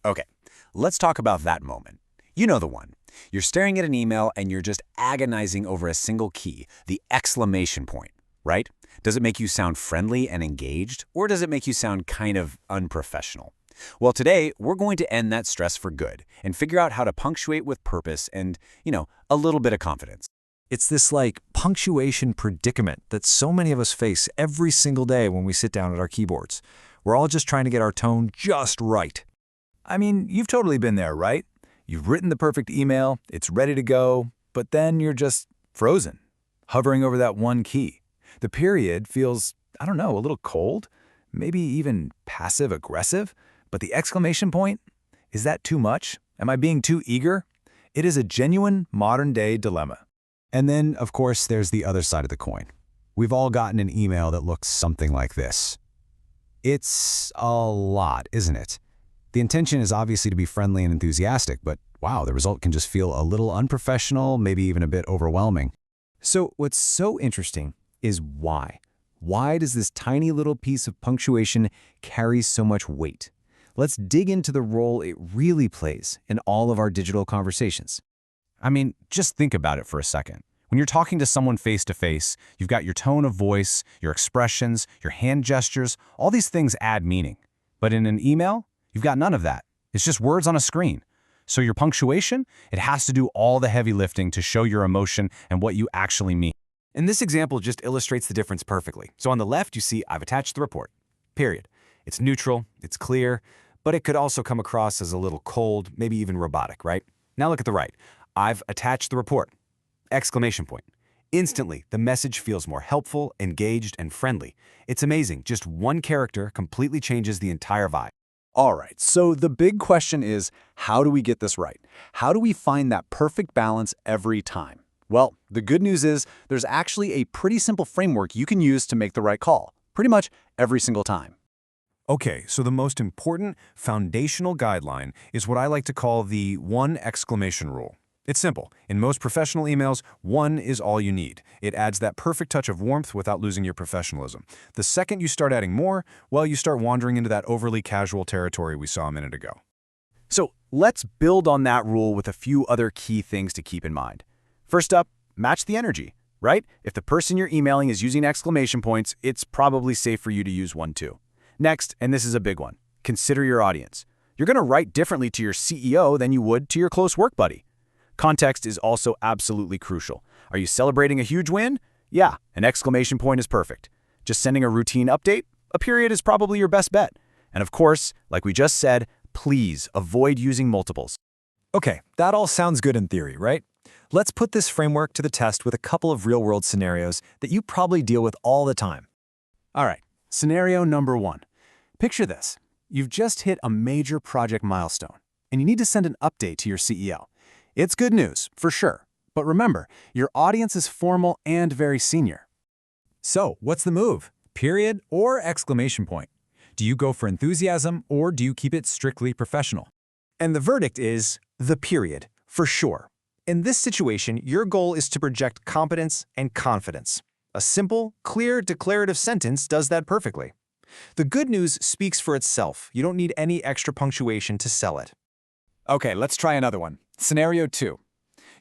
Okay, let's talk about that moment. You know the one. You're staring at an email and you're just agonizing over a single key, the exclamation point, right? Does it make you sound friendly and engaged, or does it make you sound kind of unprofessional? Well, today, we're going to end that stress for good and figure out how to punctuate with purpose and, a little bit of confidence. It's this punctuation predicament that so many of us face every single day when we sit down at our keyboards. We're all just trying to get our tone just right. I mean, you've totally been there, right? You've written the perfect email, it's ready to go, but then you're just frozen, hovering over that one key. The period feels, a little cold, maybe even passive-aggressive, but the exclamation point, is that too much? Am I being too eager? It is a genuine modern-day dilemma. And then, of course, there's the other side of the coin. We've all gotten an email that looks something like this. It's a lot, isn't it? The intention is obviously to be friendly and enthusiastic, but wow, the result can just feel a little unprofessional, maybe even a bit overwhelming. So what's so interesting is why. Why does this tiny little piece of punctuation carry so much weight? Let's dig into the role it really plays in all of our digital conversations. I mean, just think about it for a second. When you're talking to someone face-to-face, you've got your tone of voice, your expressions, your hand gestures, all these things add meaning. But in an email, you've got none of that. It's just words on a screen. So your punctuation, it has to do all the heavy lifting to show your emotion and what you actually mean. And this example just illustrates the difference perfectly. So on the left, you see I've attached the report, period. It's neutral, it's clear, but it could also come across as a little cold, maybe even robotic, right? Now look at the right. I've attached the report, exclamation point. Instantly, the message feels more helpful, engaged, and friendly. It's amazing. Just one character completely changes the entire vibe. All right, so the big question is, how do we get this right? How do we find that perfect balance every time? Well, the good news is there's actually a pretty simple framework you can use to make the right call, pretty much every single time. Okay, so the most important foundational guideline is what I like to call the one exclamation rule. It's simple. In most professional emails, one is all you need. It adds that perfect touch of warmth without losing your professionalism. The second you start adding more, well, you start wandering into that overly casual territory we saw a minute ago. So let's build on that rule with a few other key things to keep in mind. First up, match the energy, right? If the person you're emailing is using exclamation points, it's probably safe for you to use one too. Next, and this is a big one, consider your audience. You're going to write differently to your CEO than you would to your close work buddy. Context is also absolutely crucial. Are you celebrating a huge win? Yeah, an exclamation point is perfect. Just sending a routine update? A period is probably your best bet. And of course, like we just said, please avoid using multiples. Okay, that all sounds good in theory, right? Let's put this framework to the test with a couple of real-world scenarios that you probably deal with all the time. All right, scenario number 1. Picture this. You've just hit a major project milestone, and you need to send an update to your CEO. It's good news, for sure. But remember, your audience is formal and very senior. So, what's the move? Period or exclamation point? Do you go for enthusiasm or do you keep it strictly professional? And the verdict is the period, for sure. In this situation, your goal is to project competence and confidence. A simple, clear, declarative sentence does that perfectly. The good news speaks for itself. You don't need any extra punctuation to sell it. Okay, let's try another one. Scenario 2.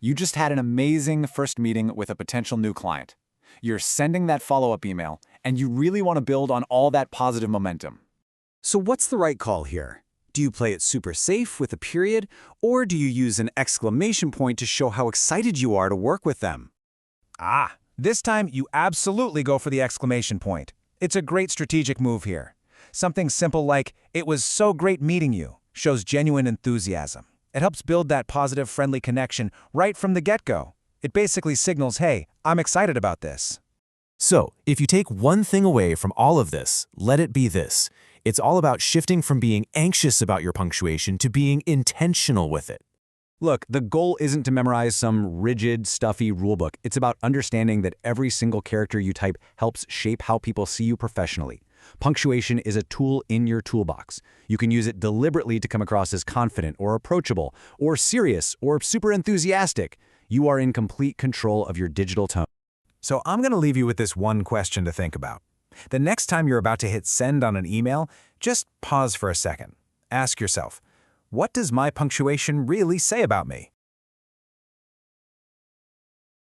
You just had an amazing first meeting with a potential new client. You're sending that follow-up email, and you really want to build on all that positive momentum. So what's the right call here? Do you play it super safe with a period, or do you use an exclamation point to show how excited you are to work with them? This time you absolutely go for the exclamation point. It's a great strategic move here. Something simple like, "It was so great meeting you," shows genuine enthusiasm. It helps build that positive, friendly connection right from the get-go. It basically signals, hey, I'm excited about this. So, if you take one thing away from all of this, let it be this. It's all about shifting from being anxious about your punctuation to being intentional with it. Look, the goal isn't to memorize some rigid, stuffy rulebook. It's about understanding that every single character you type helps shape how people see you professionally. Punctuation is a tool in your toolbox. You can use it deliberately to come across as confident or approachable or serious or super enthusiastic. You are in complete control of your digital tone. So I'm going to leave you with this one question to think about. The next time you're about to hit send on an email, just pause for a second. Ask yourself, what does my punctuation really say about me?